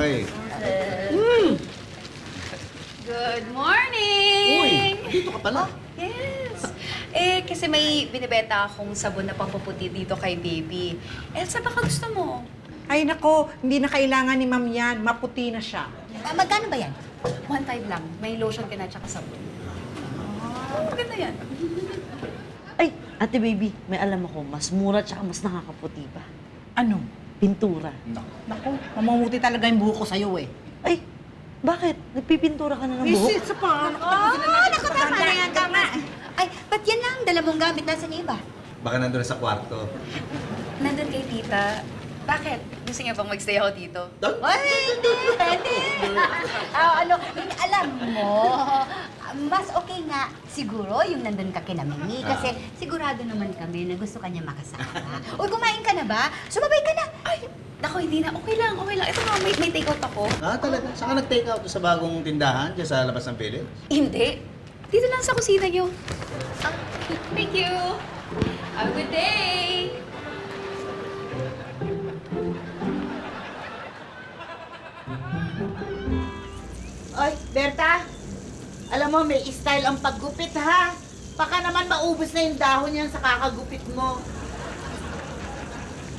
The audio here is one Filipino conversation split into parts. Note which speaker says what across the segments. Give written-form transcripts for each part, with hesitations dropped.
Speaker 1: Ay.
Speaker 2: Good morning!
Speaker 1: Uy, dito ka pala.
Speaker 2: Yes. Kasi may binibenta akong sabon na pampuputi dito kay baby. Elsa, baka gusto mo?
Speaker 3: Ay nako, hindi na kailangan ni ma'am yan. Maputi na siya.
Speaker 4: Magkano ba yan?
Speaker 2: 1.5 lang. May lotion ka na tsaka sabon. Maganda yan.
Speaker 5: Ay, ate baby, may alam ako, mas mura tsaka mas nakakaputi pa.
Speaker 3: Ano?
Speaker 5: Pintura.
Speaker 3: Nako, mamamuti talaga yung buhok ko sa'yo eh.
Speaker 5: Ay, bakit? Nagpipintura ka na ng buhok?
Speaker 3: Isa pa.
Speaker 4: Naku, tama na yan, tama. Ay, ba't yan lang? Dala mong gamit, nasa niya iba?
Speaker 1: Baka nandun na sa kwarto.
Speaker 2: Nandun kay tita. Bakit? Gusto niya bang magstay ako dito?
Speaker 4: Ay, hindi. Alam mo, mas okay nga siguro yung nandun ka kina Mimi. Kasi sigurado naman kami na gusto kanya makasama. Uy, kumain ka na ba? Sumabay ka na.
Speaker 2: Ay, naku, hindi na. Okay lang, okay lang. Ito nga, may take out ako.
Speaker 1: Talaga? Saan ka nag-take out sa bagong tindahan dyan sa labas ng village?
Speaker 2: Hindi. Dito lang sa kusina niyo. Thank you. Have a good day.
Speaker 6: Oy, Berta! Alam mo, may style ang paggupit, ha? Baka naman maubos na yung dahon yan sa kakagupit mo.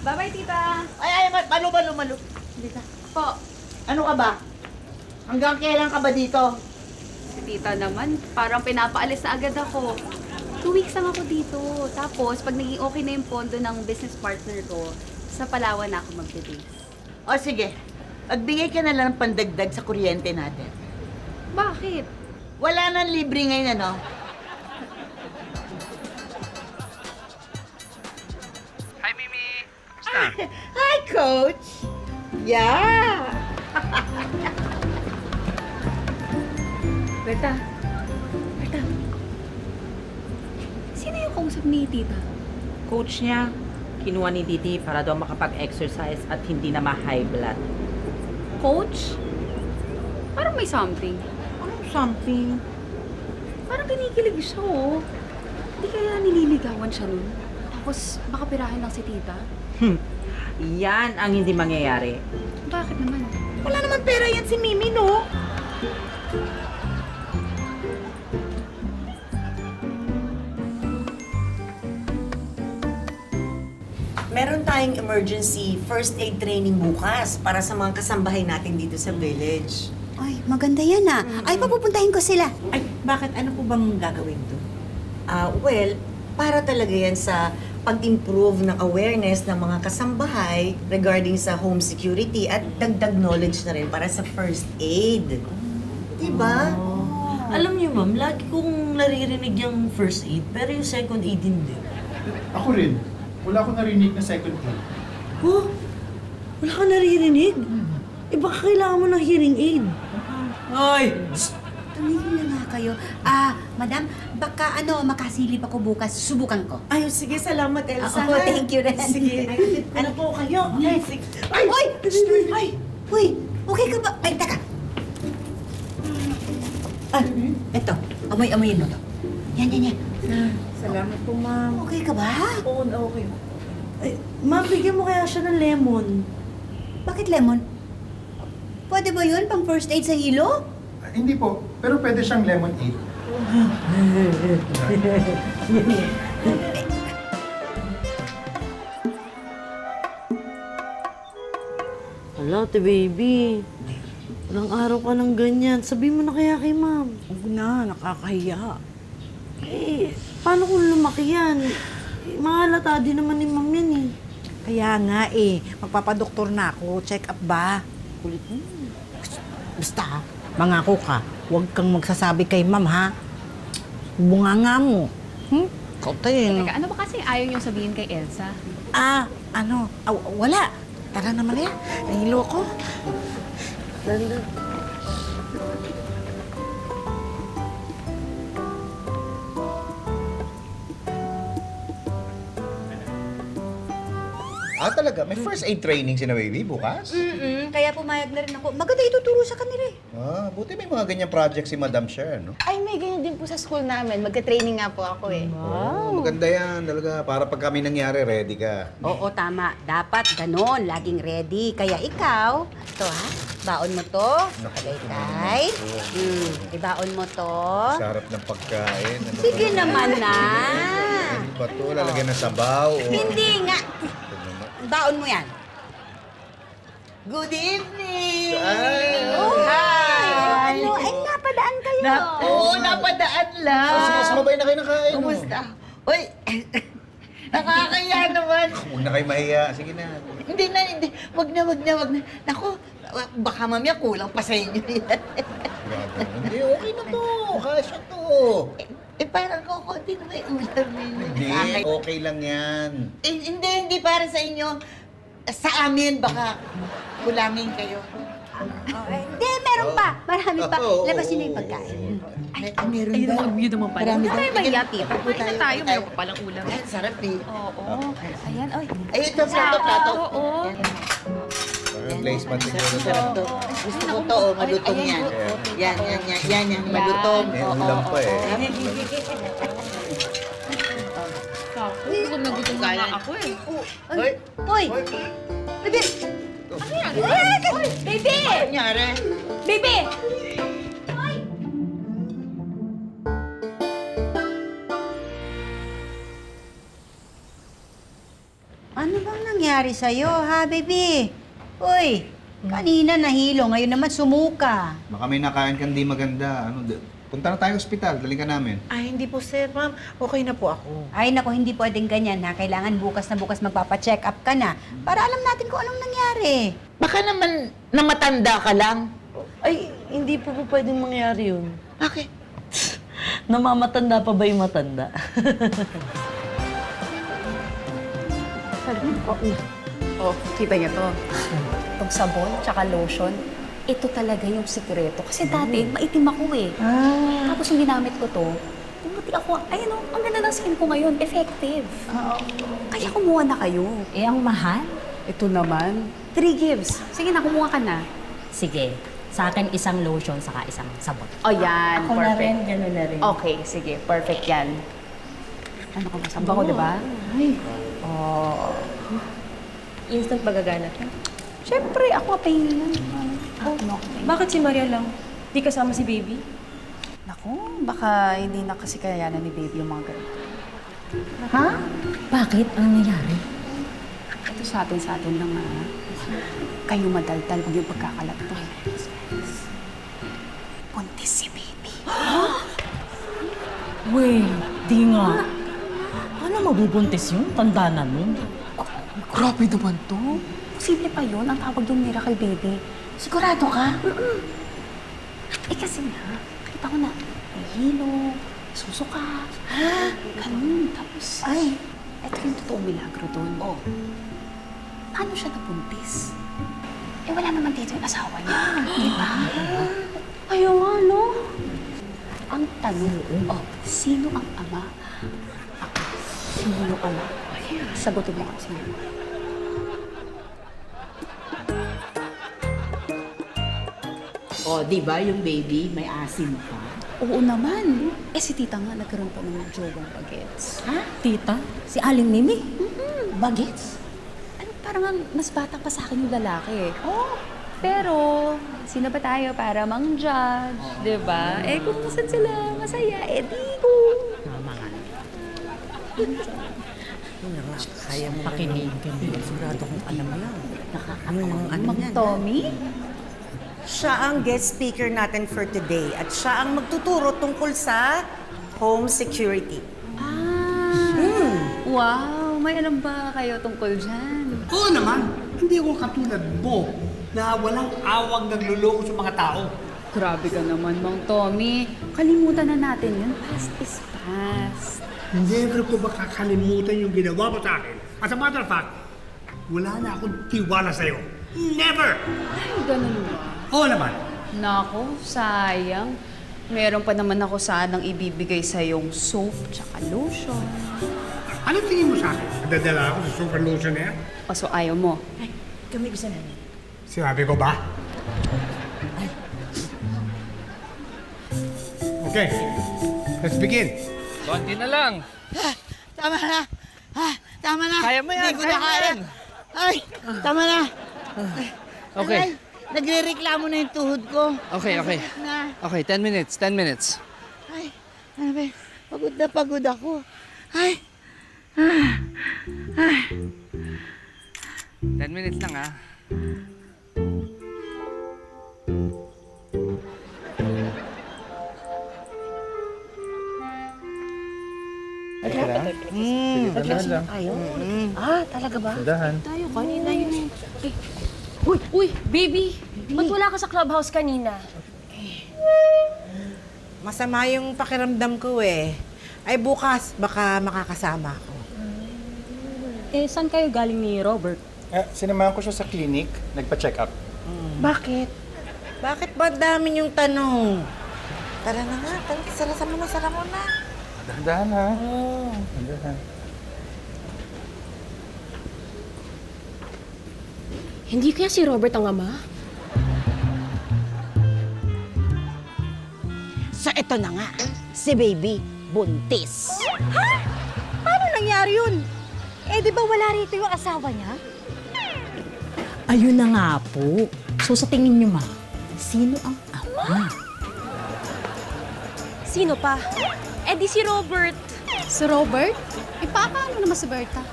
Speaker 2: Bye-bye, tita.
Speaker 6: Ay, malo. Dito.
Speaker 2: Po.
Speaker 6: Ano ka ba? Hanggang kailan ka ba dito?
Speaker 2: Si tita naman, parang pinapaalis na agad ako. 2 weeks lang ako dito. Tapos, pag naging okay na yung pondo ng business partner ko, sa Palawan na ako magbe-base.
Speaker 6: O sige, magbigay ka na lang ng pandagdag sa kuryente natin.
Speaker 2: Bakit?
Speaker 6: Wala nang libre ngayon, ano?
Speaker 7: Hi, Mimi! Kamusta?
Speaker 6: Hi, Coach! Yeah!
Speaker 2: Berta. Sino yung kausap ni tita?
Speaker 3: Coach niya, kinuha ni Didi para daw makapag-exercise at hindi na ma-high blood.
Speaker 2: Coach? Parang may something.
Speaker 3: Anong something?
Speaker 2: Parang kinikilig siya, oh. Hindi kaya nililigawan siya nun? Tapos, baka pirahin lang si tita?
Speaker 3: Yan ang hindi mangyayari.
Speaker 2: Bakit naman?
Speaker 3: Wala naman pera yan si Mimi, no?
Speaker 8: Meron tayong emergency first aid training bukas para sa mga kasambahay natin dito sa village.
Speaker 4: Ay, maganda yan ah. Ay, papupuntahin ko sila.
Speaker 8: Ay, bakit? Ano po bang gagawin to? Well, para talaga yan sa pag-improve ng awareness ng mga kasambahay regarding sa home security at dagdag knowledge na rin para sa first aid. Diba?
Speaker 5: Alam niyo ma'am, lagi kong naririnig yung first aid, pero yung second aid hindi.
Speaker 9: Ako rin. Wala akong narinig na second aid.
Speaker 5: Oh, wala ka naririnig? Eh baka kailangan mo ng hearing aid.
Speaker 1: Ay!
Speaker 4: Tumigil na nga kayo. Madam, baka makasilip ako bukas. Subukan ko.
Speaker 8: Ay, sige, salamat, Elsa.
Speaker 4: Oo,
Speaker 8: ha?
Speaker 4: thank you rin.
Speaker 8: Sige. Ano po kayo? Ay, sige.
Speaker 4: Ay! Ay! Uy! Okay ka ba? Ay, taka! Eto. Amoy-amoyin mo to. Yan.
Speaker 5: Salamat po ma'am.
Speaker 4: Okay ka ba?
Speaker 5: Oo, okay. Ay, ma'am, bigyan mo kaya siya ng lemon.
Speaker 4: Bakit lemon? Pwede ba yun pang first aid sa hilo?
Speaker 9: Hindi po, pero pwede siyang lemon aid.
Speaker 5: Hala, ate baby. Walang araw ka ng ganyan. Sabihin mo na kaya kay ma'am.
Speaker 3: Huwag na, nakakahiya.
Speaker 5: Eh, paano kung lumaki yan? Eh, mahalata din naman ni ma'am yan eh.
Speaker 3: Kaya nga magpapadoktor na ako. Check up ba?
Speaker 5: Kulit mo.
Speaker 3: Basta, mangako ka. Huwag kang magsasabi kay ma'am, ha? Bunganga mo. Kautin.
Speaker 2: Teka, ano ba kasi ayaw niyong sabihin kay Elsa?
Speaker 3: Wala. Tara naman yan. Nahilo ko.
Speaker 5: Landa.
Speaker 1: Ah, talaga? May first aid training si na baby bukas?
Speaker 4: Kaya pumayag na rin ako. Maganda ituturo sa kanila eh.
Speaker 1: Ah, buti may mga ganyang project si Madam Cher, no?
Speaker 10: Ay, may ganyan din po sa school namin. Magka-training nga po ako eh.
Speaker 1: Oh, maganda yan, talaga. Para pag kami nangyari, ready ka.
Speaker 4: Oo, tama. Dapat ganon. Laging ready. Kaya ikaw, ito ha, baon mo to. Tagaytay. Ibaon mo to.
Speaker 1: Sarap ng pagkain. Ano
Speaker 4: Sige
Speaker 1: ba?
Speaker 4: naman na.
Speaker 1: Ano ba ito? Lalagyan ng sabaw. o-
Speaker 4: Hindi nga.
Speaker 1: Ito naman.
Speaker 4: Baon mo yan.
Speaker 6: Good evening!
Speaker 1: Ay!
Speaker 4: Hi! Ano? Ay, napadaan kayo.
Speaker 6: Oo, napadaan lang.
Speaker 1: Mas mabay na kayo nakain. no?
Speaker 6: Kumusta? Uy, nakakaya naman.
Speaker 1: Huwag na kayo mahiya. Sige na.
Speaker 6: Hindi na, hindi. Wag na. Naku, baka mamaya kulang pa sa inyo yan.
Speaker 1: Grabe. Hindi, okay na to. Kasya to.
Speaker 6: Parang kukunti na may ulam
Speaker 1: Hindi, okay lang yan.
Speaker 6: Hindi para sa inyo. Sa amin, baka kulangin kayo.
Speaker 4: Hindi, meron pa. Marami pa. Labas yun na yung pagkain.
Speaker 6: Ay, meron ba?
Speaker 2: Yun naman pala.
Speaker 6: Marami
Speaker 2: Ay,
Speaker 6: ba?
Speaker 2: mahiya, tita. Kumain na tayo. Meron pa palang ulam.
Speaker 6: Ay, sarap eh.
Speaker 2: Oo. Ayan, oy.
Speaker 6: Ay, ito, plato.
Speaker 2: Oo.
Speaker 1: Parang placement siguro to.
Speaker 6: Sarap to. Gusto ko to, oh, malutong yan. Yan, malutong.
Speaker 1: May ulam pa eh.
Speaker 2: Gutom na gutom nga ako eh.
Speaker 6: Hoy,
Speaker 4: Hoy! Baby!
Speaker 2: Ano yan?
Speaker 4: Baby!
Speaker 6: nangyari?
Speaker 4: Baby! Ano bang nangyari sa'yo, ha, baby? Uy, kanina nahilo, ngayon naman sumuka.
Speaker 1: Baka may nakain kang di maganda. Punta na tayo sa ospital. Daling ka namin.
Speaker 8: Ay, hindi po sir, ma'am. Okay na po ako.
Speaker 4: Ay, naku, hindi pwedeng ganyan, ha? Kailangan bukas na bukas magpapacheck up ka na para alam natin kung anong nangyari.
Speaker 6: Baka naman namatanda ka lang.
Speaker 5: Ay, hindi po pwedeng mangyari yun.
Speaker 6: Bakit?
Speaker 5: Namamatanda pa ba yung matanda?
Speaker 2: Oh, kita niyo to. Itong sabon, tsaka lotion, ito talaga yung sikreto. Kasi dati, maitim ako eh. Tapos yung ginamit ko to, pumuti ako. Ayun o, ang ganda ng skin ko ngayon. Effective. Kaya kumuha na kayo.
Speaker 10: Eh, ang mahal.
Speaker 2: Ito naman, 3 gives. Sige na, kumuha ka na.
Speaker 10: Sige, sa akin isang lotion saka isang sabon.
Speaker 2: O yan,
Speaker 10: Ako na
Speaker 2: perfect.
Speaker 10: rin, gano'n na rin.
Speaker 2: Okay, sige, perfect yan. Ano ka ba? Samba ko, di ba? Oh.
Speaker 10: Instant magaganap.
Speaker 2: Siyempre, ako pahingi
Speaker 10: Bakit si Maria lang? Di kasama si baby?
Speaker 2: Naku, baka hindi na kasi kayanan ni baby yung mga ganito.
Speaker 10: Bakit? Anong nangyari?
Speaker 2: Ito sa atin lang kayo madaldal pag yung pagkakalat to. Buntis si baby.
Speaker 10: Wait, di nga. Paano mabubuntis yun? Tanda na nun.
Speaker 2: Grabe naman to. Posible pa yun. Ang tawag doon miracle baby. Sigurado ka? Eh kasi nga, kita ko na may hilo, susuka. Ganun. Tapos, eto yung totoong milagro doon. Paano siya nabuntis? Eh wala naman dito yung asawa niya. Di ba? Ayaw nga, no? Ang tanong, sino ang ama? Sino yung ama? Sagutin mo kasi.
Speaker 6: Oh, di ba yung baby may asim pa?
Speaker 2: Oo naman. Eh si tita nga nagkaroon pa ng jowang bagets.
Speaker 10: Tita? Si Aling Mimi?
Speaker 2: Bagets? Ano, parang ang mas bata pa sa akin yung lalaki. Pero, sino ba tayo para mang-judge, di ba? Eh kung saan sila masaya, eh di ko.
Speaker 3: Kaya mo pakinigan. Sigurado kong alam mo yan.
Speaker 2: Mang Tommy?
Speaker 8: Siya ang guest speaker natin for today at siya ang magtuturo tungkol sa home security.
Speaker 2: Wow, may alam ba kayo tungkol dyan?
Speaker 11: Oo naman, hindi ako katulad mo na walang awang nagluloko sa mga tao.
Speaker 2: Grabe ka naman, Mang Tommy. Kalimutan na natin yun. Past is past.
Speaker 11: Never ko makakalimutan yung ginawa mo sa akin. As a matter of fact, wala na akong tiwala sa'yo. Never!
Speaker 2: Ay, ganun ba?
Speaker 11: Oo naman.
Speaker 2: Nako, sayang. Meron pa naman ako sanang ibibigay sa yung soap tsaka lotion.
Speaker 11: Ano tingin mo sa akin? Dadala ako sa super lotion na yan?
Speaker 2: O, so ayaw mo.
Speaker 8: Kami gusto namin.
Speaker 11: Sinabi ko ba? Okay, let's begin.
Speaker 7: Konti na lang.
Speaker 3: Tama na. Tama na.
Speaker 7: Kaya mo yan,
Speaker 3: Hindi ko
Speaker 7: kaya
Speaker 3: na
Speaker 7: mo
Speaker 3: kaya.
Speaker 7: yan.
Speaker 3: Ay, tama na.
Speaker 7: Okay.
Speaker 3: Aray, nagre-reklamo na yung tuhod ko.
Speaker 7: Okay.
Speaker 3: Na.
Speaker 7: Okay, 10 minutes, 10 minutes.
Speaker 3: Ay, ano ba? Pagod na pagod ako. Ay.
Speaker 7: 10 minutes lang, ha?
Speaker 2: Ayaw. Talaga ba?
Speaker 12: Tayo, kanina yun. Uy, baby! Ba't wala ka sa clubhouse kanina?
Speaker 3: Masama yung pakiramdam ko eh. Ay bukas, baka makakasama ako.
Speaker 12: Saan kayo galing ni Robert?
Speaker 9: Sinamahan ko siya sa clinic, nagpa-check up.
Speaker 3: Bakit? Bakit ba dami yung tanong? Tara na nga, sara mo na.
Speaker 9: Dahan-dahan ha. Dahan-dahan.
Speaker 12: Hindi kaya si Robert ang ama?
Speaker 3: So eto na nga, si baby buntis.
Speaker 4: Paano nangyari yun? Di ba wala rito yung asawa niya?
Speaker 10: Ayun na nga po. So sa tingin niyo, ma, sino ang ama?
Speaker 12: Sino pa? Di si Robert.
Speaker 2: Si Robert? Paano naman si Berta?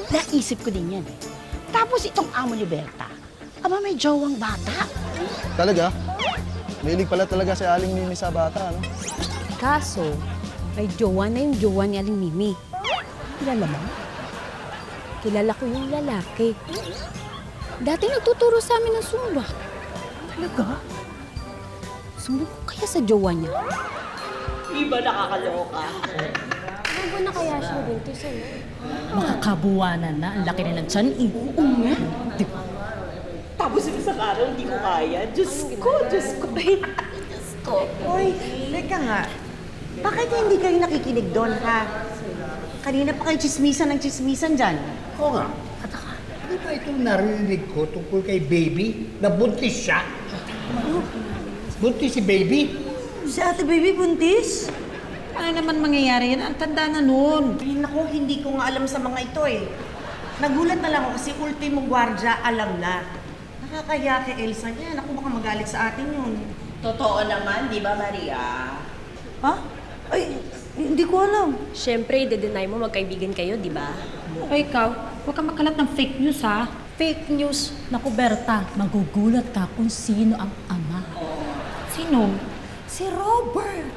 Speaker 3: Naisip ko din yan eh. Tapos itong amo ni Berta, may jowang bata.
Speaker 1: Talaga? Mahilig pala talaga si Aling Mimi sa bata, ano?
Speaker 12: Kaso, may jowa na yung jowa ni Aling Mimi. Kilala mo? Kilala ko yung lalaki. Dati nagtuturo sa amin ng Zumba.
Speaker 10: Talaga?
Speaker 12: Sumbong ko kaya sa jowa niya.
Speaker 10: Iba nakakaloka.
Speaker 12: Ano ba na kaya siya buntis ano?
Speaker 10: Makakabuwanan na. Ang laki na ng tiyan. Oo nga. Di ba? Tapos isang araw, hindi ko kaya. Diyos ko.
Speaker 8: Hoy, teka nga. Bakit hindi kayo nakikinig doon, ha? Kanina pa kayo chismisan dyan.
Speaker 11: Oo nga. Ano ba itong narinig ko tungkol kay baby na buntis siya? Buntis si baby?
Speaker 8: Si ate baby buntis?
Speaker 3: Ano naman mangyayari yan? Ang tanda na nun.
Speaker 8: Ay, naku, hindi ko nga alam sa mga ito eh. Nagulat na lang ako kasi ultimo gwardiya alam na. Nakakaya kay Elsa niya. Naku, baka magalit sa atin yun.
Speaker 3: Totoo naman, di ba, Maria?
Speaker 8: Ha? Ay, hindi ko alam.
Speaker 12: Siyempre, i-deny mo magkaibigan kayo, di ba?
Speaker 10: O ikaw, huwag ka makalat ng fake news, ha? Fake news. Naku, Berta, magugulat ka kung sino ang ama. Sino? Si Robert.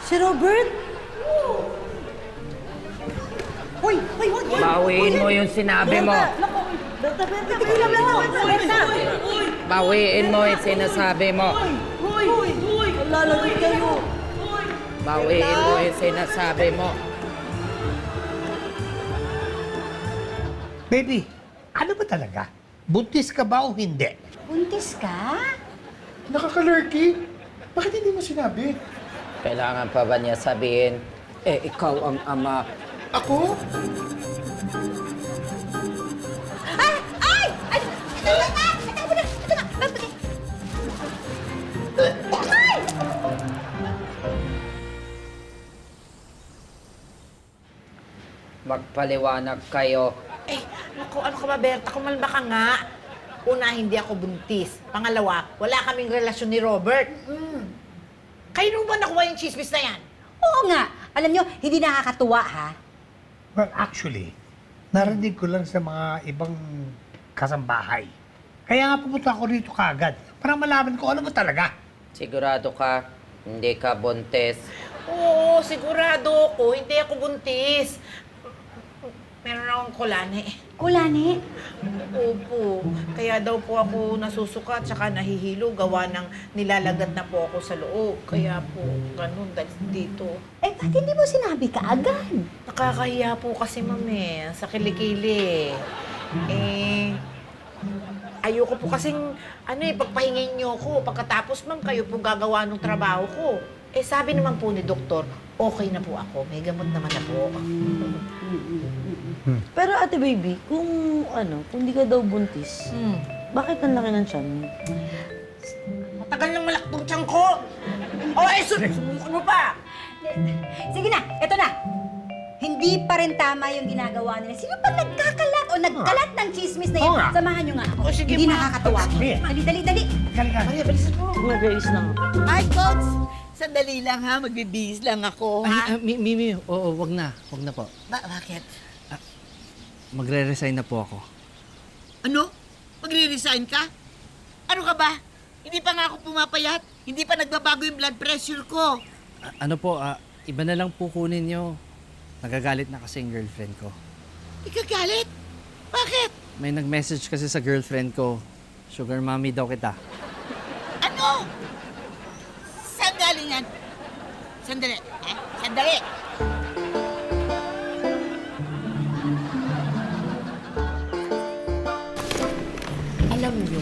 Speaker 8: Si Robert? Uy, wag yan!
Speaker 3: Bawiin mo yung sinabi mo.
Speaker 8: Berta, tigilan mo ako! Berta!
Speaker 3: Bawiin mo yung sinasabi mo.
Speaker 8: Lalagay kayo!
Speaker 3: Bawiin mo yung sinasabi mo.
Speaker 11: Baby, ano ba talaga? Buntis ka ba o hindi?
Speaker 4: Buntis ka?
Speaker 9: Nakakalurky? Bakit hindi mo sinabi?
Speaker 3: Kailangan pa ba niya sabihin, ikaw ang ama?
Speaker 9: Ako?
Speaker 4: Ay! Ito na!
Speaker 3: Magpaliwanag kayo.
Speaker 6: Naku, ano ka ba, Berta? Kumalma ka nga. Una, hindi ako buntis. Pangalawa, wala kaming relasyon ni Robert. Kayo nung ba nakuha yung chismis na yan?
Speaker 4: Oo nga. Alam nyo, hindi nakakatuwa, ha?
Speaker 11: Well, actually, narinig ko lang sa mga ibang kasambahay. Kaya nga pumunta ako rito kaagad para malaman ko ano ba talaga.
Speaker 3: Sigurado ka, hindi ka buntis.
Speaker 6: Oo, sigurado ko. Hindi ako buntis. Meron akong kulane.
Speaker 4: Kulani?
Speaker 6: Opo. Kaya daw po ako nasusuka at saka nahihilo gawa ng nilalagat na po ako sa loob. Kaya po, ganun dahil dito.
Speaker 4: Ba't hindi mo sinabi ka agad?
Speaker 6: Nakakahiya po kasi, ma'am, sa kilikili. Ayoko po kasing, pagpahingin niyo ko. Pagkatapos, ma'am, kayo po gagawa ng trabaho ko. Eh, sabi naman po ni doktor, okay na po ako. May gamot naman na po.
Speaker 5: Pero ate baby, kung di ka daw buntis, bakit ang laki ng tiyan mo?
Speaker 6: Matagal nang malaktong tiyan ko. Oh, sumuko mo pa.
Speaker 4: Sige na, eto na. Hindi pa rin tama yung ginagawa nila. Sino pa nagkakalat o nagkalat ng chismis na yun?
Speaker 11: Oo nga.
Speaker 4: Samahan nyo nga ako.
Speaker 6: O, sige,
Speaker 4: Hindi
Speaker 6: ma.
Speaker 4: nakakatawa.
Speaker 11: Sige.
Speaker 4: Dali.
Speaker 6: Maria, bilisan mo.
Speaker 5: Mag-ayos lang ako.
Speaker 3: Hi, Coach! Sandali lang ha, magbibihis lang ako ha.
Speaker 7: Mimi, oo, wag na po.
Speaker 3: Bakit?
Speaker 7: Magre-resign na po ako.
Speaker 3: Ano? Magre-resign ka? Ano ka ba? Hindi pa nga ako pumapayat. Hindi pa nagbabago yung blood pressure ko.
Speaker 7: Ano po, iba na lang po kunin nyo. Nagagalit na kasi yung girlfriend ko.
Speaker 3: Ikagalit? Bakit?
Speaker 7: May nag-message kasi sa girlfriend ko. Sugar mommy daw kita.
Speaker 3: Ano? Saan galing yan? Sandali. Sandali.
Speaker 2: Alam niyo,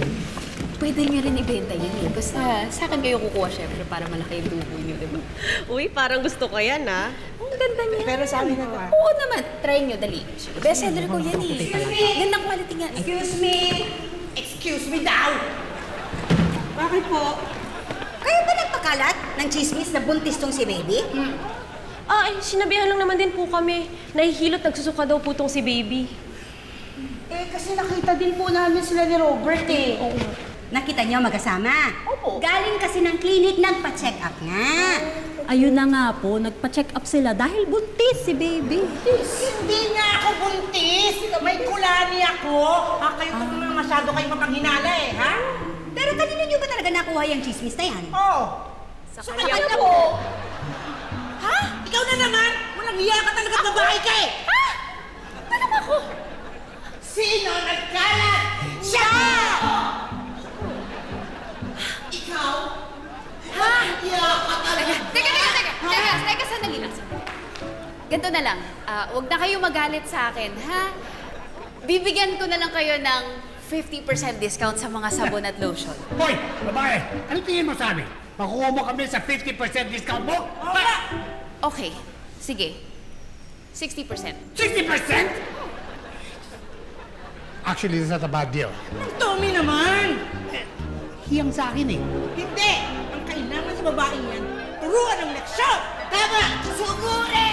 Speaker 2: pwede niyo rin ibenta yun eh. Basta sa akin kayo kukuha syempre para malaki yung tubo niyo, di ba?
Speaker 13: Uy, parang gusto ko yan, ah.
Speaker 2: Ang ganda niya.
Speaker 6: Pero sabi na to,
Speaker 2: Oo naman, try niyo, dali. Best seller ko yan eh. Gandang quality nga.
Speaker 4: Excuse me!
Speaker 6: excuse me daw.
Speaker 4: Bakit po? Kayo ba nagpakalat ng chismis na buntis tong si baby?
Speaker 13: Sinabihan lang naman din po kami. Nahihilot, nagsusuka daw po tong si baby.
Speaker 4: Eh, kasi nakita din po namin sila ni Robert eh. Oo. Nakita niyo magkasama? Opo. Galing kasi ng clinic, nagpa-check up nga.
Speaker 10: Ayun na nga po, nagpa-check up sila dahil buntis si baby.
Speaker 6: Hindi nga ako buntis. May kulani ako. Kayo kung masyado kayo mapanghinala eh, ha?
Speaker 4: Pero kanino niyo ba talaga nakuha yung chismis na yan?
Speaker 6: Oo.
Speaker 4: Sa kanya po.
Speaker 6: Ha? Ikaw na naman? Walang hiya ka talaga, babae ka eh.
Speaker 4: Ha? Ano ba ako?
Speaker 6: Sino nagkalat? Siya! Ikaw? Ha? Hiya ka talaga.
Speaker 2: Teka, sandali lang. Ganito na lang, huwag na kayo magalit sa akin, ha? Bibigyan ko na lang kayo ng 50% discount sa mga sabon at lotion.
Speaker 11: Hoy, babae! Ano tingin mo sa amin? Makuha mo kami sa 50% discount mo?
Speaker 2: Okay, sige. 60%.
Speaker 11: 60%? Actually, it's not a bad deal.
Speaker 6: Tommy naman!
Speaker 11: Hiyang sa akin eh.
Speaker 6: Hindi! Ang kailangan sa babaeng yan, turuan ng leksyon! Tama! Suguri!